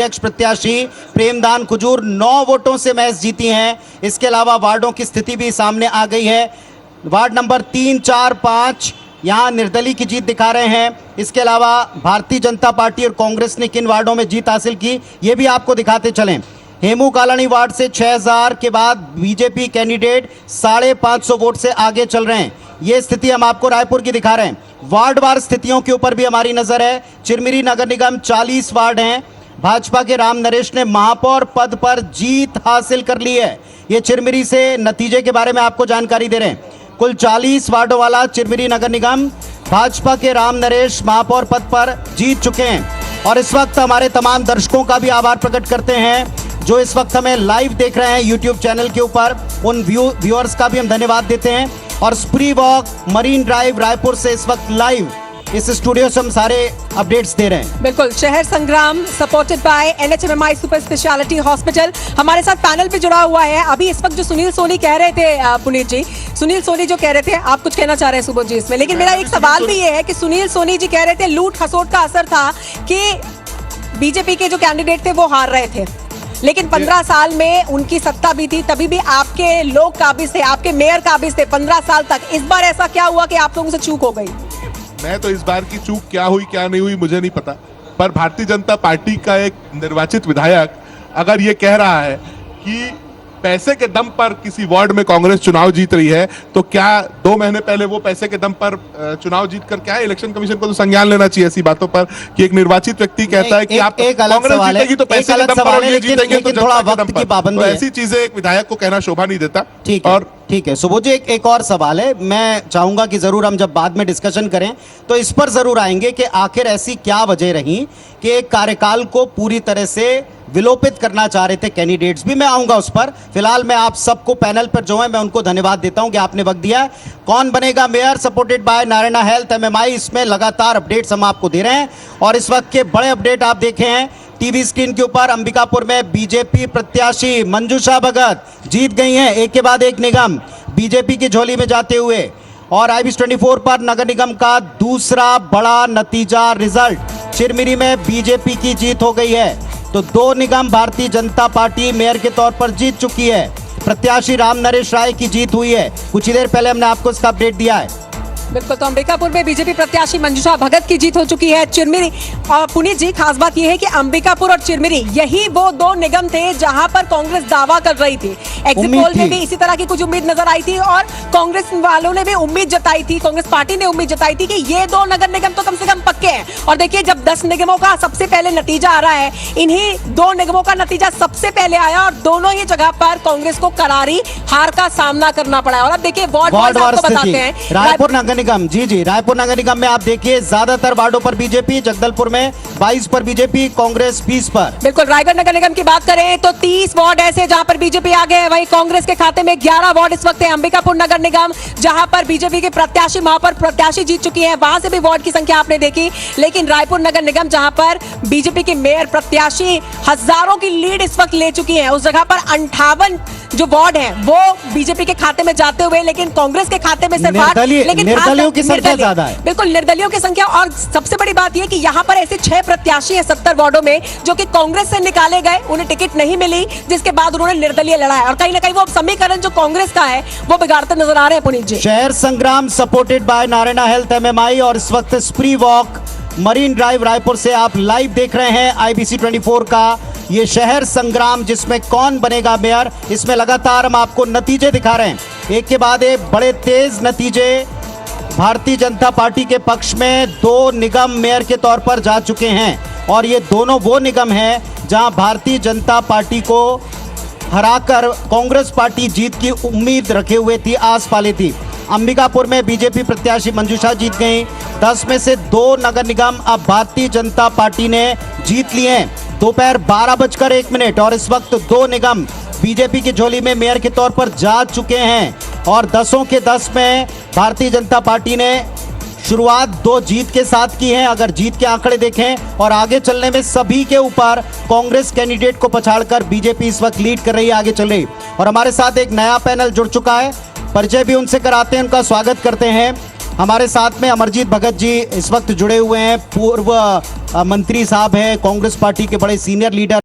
अध्यक्ष प्रत्याशी प्रेमदान कुजूर 9 वोटों से महज जीती हैं। इसके अलावा वार्डों की स्थिति भी सामने आ गई है। वार्ड नंबर 3, 4, 5 यहाँ निर्दलीय की जीत दिखा रहे हैं। इसके अलावा भारतीय जनता पार्टी और कांग्रेस ने किन वार्डों में जीत हासिल की ये भी आपको दिखाते चलें। हेमू कॉलोनी वार्ड से 6000 के बाद बीजेपी कैंडिडेट 550 वोट से आगे चल रहे हैं। ये स्थिति हम आपको रायपुर की दिखा रहे हैं। वार्डवार स्थितियों के ऊपर भी हमारी नजर है। चिरमिरी नगर निगम 40 वार्ड हैं। भाजपा के राम नरेश ने महापौर पद पर जीत हासिल कर ली है। ये चिरमिरी से नतीजे के बारे में आपको जानकारी दे रहे हैं। कुल 40 वार्डों वाला चिरमिरी नगर निगम भाजपा के राम नरेश महापौर पद पर जीत चुके हैं। और इस वक्त हमारे तमाम दर्शकों का भी आभार प्रकट करते हैं जो इस वक्त हमें लाइव देख रहे हैं यूट्यूब चैनल के ऊपर। उन व्यूअर्स का भी हम धन्यवाद देते हैं। और स्प्री वॉक मरीन ड्राइव रायपुर से इस वक्त लाइव इस स्टूडियो से हम सारे अपडेट्स दे रहे हैं। बिल्कुल, शहर संग्राम supported by NHMMI super speciality hospital हमारे साथ पैनल पे जुड़ा हुआ है। अभी इस वक्त जो सुनील सोनी कह रहे थे, पुनीत जी, सुनील सोनी जो कह रहे थे, आप कुछ कहना चाह रहे हैं सुबोध जी इसमें, लेकिन मेरा एक सवाल भी ये है कि सुनील सोनी जी कह रहे थे लूट खसोट का असर था कि बीजेपी के जो कैंडिडेट थे वो हार रहे थे, लेकिन 15 साल में उनकी सत्ता भी थी, तभी भी आपके लोग काबिज थे, आपके मेयर काबिज थे 15 साल तक। इस बार ऐसा क्या हुआ कि आप लोगों से चूक हो गई? मैं तो इस बार की चूक क्या हुई क्या नहीं हुई मुझे नहीं पता, पर भारतीय जनता पार्टी का एक निर्वाचित विधायक अगर ये कह रहा है कि पैसे के दम पर किसी वार्ड में कांग्रेस चुनाव जीत रही है, तो क्या 2 महीने पहले वो पैसे के दम पर चुनाव जीत कर क्या है? इलेक्शन कमीशन को तो संज्ञान लेना चाहिए ऐसी बातों पर कि एक निर्वाचित व्यक्ति कहता है कि आप कांग्रेस जीतेगी तो पैसे के दम पर, ये जीतेंगे तो थोड़ा वक्त की पाबंदी है। ऐसी चीजें एक विधायक को कहना शोभा नहीं देता। ठीक है सुबोध जी, एक और सवाल है। मैं चाहूंगा कि जरूर हम जब बाद में डिस्कशन करें तो इस पर जरूर आएंगे कि आखिर ऐसी क्या वजह रही कि एक कार्यकाल को पूरी तरह से विलोपित करना चाह रहे थे कैंडिडेट्स भी। मैं आऊंगा उस पर। फिलहाल मैं आप सबको पैनल पर जो है मैं उनको धन्यवाद देता हूं कि आपने वक्त दिया। कौन बनेगा mayor supported by Narayana health MMI, इसमें लगातार अपडेट्स हम आपको दे रहे हैं। और इस वक्त के बड़े अपडेट आप देखे हैं टीवी स्क्रीन के ऊपर। अंबिकापुर में बीजेपी प्रत्याशी मंजूषा भगत जीत गई हैं, एक के बाद एक निगम बीजेपी की झोली में जाते हुए। और IBC 24 पर नगर निगम का दूसरा बड़ा नतीजा रिजल्ट, चिरमिरी में बीजेपी की जीत हो गई है। तो 2 निगम भारतीय जनता पार्टी मेयर के तौर पर जीत चुकी है। प्रत्याशी राम नरेश राय की जीत हुई है। कुछ ही देर पहले हमने आपको इसका अपडेट दिया है। बिल्कुल, तो अंबिकापुर में बीजेपी प्रत्याशी मंजूषा भगत की जीत हो चुकी है। चिरमिरी और पुनीत जी, खास बात यह है कि अंबिकापुर और चिरमिरी यही वो 2 निगम थे जहां पर कांग्रेस दावा कर रही थी। एग्जिट पोल में भी इसी तरह की कुछ उम्मीद नजर आई थी और कांग्रेस वालों ने भी उम्मीद जताई थी, कांग्रेस पार्टी ने उम्मीद जताई थी कि ये 2 नगर निगम तो कम से कम पक्के हैं। और देखिए, जब 10 निगमों का सबसे पहले नतीजा आ रहा है, इन्हीं 2 निगमों का नतीजा सबसे पहले आया और दोनों ही जगह पर कांग्रेस को करारी हार का सामना करना पड़ा है। और अब देखिए वार्ड आपको बताते हैं। रायपुर नगर निगम, जी रायपुर नगर निगम में आप देखिए ज्यादातर वार्डों पर बीजेपी, जगदलपुर में 22 पर बीजेपी, कांग्रेस 20 पर। बिल्कुल, रायगढ़ नगर निगम की बात करें तो 30 वार्ड ऐसे जहां पर बीजेपी आगे है, वहीं कांग्रेस के खाते में 11 वार्ड इस वक्त है। अंबिकापुर नगर निगम जहां पर बीजेपी के प्रत्याशी महापौर प्रत्याशी जीत चुकी है, वहां से भी वार्ड की संख्या आपने देखी। लेकिन रायपुर नगर निगम जहां पर बीजेपी के मेयर प्रत्याशी हजारों की लीड इस वक्त ले चुकी है, उस जगह पर 58 जो वार्ड है वो बीजेपी के खाते में जाते हुए, लेकिन कांग्रेस के खाते में सिर्फ 8। लेकिन निर्दलियों की संख्या ज्यादा है। बिल्कुल, निर्दलियों की संख्या। और सबसे बड़ी बात यह कि यहाँ पर ऐसे 6 प्रत्याशी हैं 70 वार्डों में जो कि कांग्रेस से निकाले गए, उन्हें टिकट नहीं मिली, जिसके बाद उन्होंने निर्दलीय लड़ा है। और कहीं ना कहीं वो समीकरण जो कांग्रेस का है वो बिगाड़ते नजर आ रहे हैं। पुनीत जी, शहर संग्राम supported by Narayana health MMI और इस वक्त स्प्री वॉक मरीन ड्राइव रायपुर से आप लाइव देख रहे हैं IBC 24 का ये शहर संग्राम, जिसमें कौन बनेगा मेयर। इसमें लगातार हम आपको नतीजे दिखा रहे हैं, एक के बाद एक बड़े तेज नतीजे भारतीय जनता पार्टी के पक्ष में। 2 निगम मेयर के तौर पर जा चुके हैं और ये दोनों वो निगम हैं जहां भारतीय जनता पार्टी को हराकर कांग्रेस पार्टी जीत की उम्मीद रखे हुए थी, आस पाली थी। अंबिकापुर में बीजेपी प्रत्याशी मंजूषा जीत गई। 10 में से 2 नगर निगम अब भारतीय जनता पार्टी ने जीत लिए हैं। दोपहर 12:01 और इस वक्त 2 निगम बीजेपी की झोली में मेयर के तौर पर जा चुके हैं। और 10 के 10 में भारतीय जनता पार्टी ने शुरुआत 2 जीत के साथ की है। अगर जीत के आंकड़े देखें और आगे चलने में सभी के ऊपर कांग्रेस कैंडिडेट को पछाड़कर बीजेपी इस वक्त लीड कर रही है, आगे चल रही। और हमारे साथ एक नया पैनल जुड़ चुका है, परिचय भी उनसे कराते हैं, उनका स्वागत करते हैं। हमारे साथ में अमरजीत भगत जी इस वक्त जुड़े हुए हैं, पूर्व मंत्री साहब हैं, कांग्रेस पार्टी के बड़े सीनियर लीडर।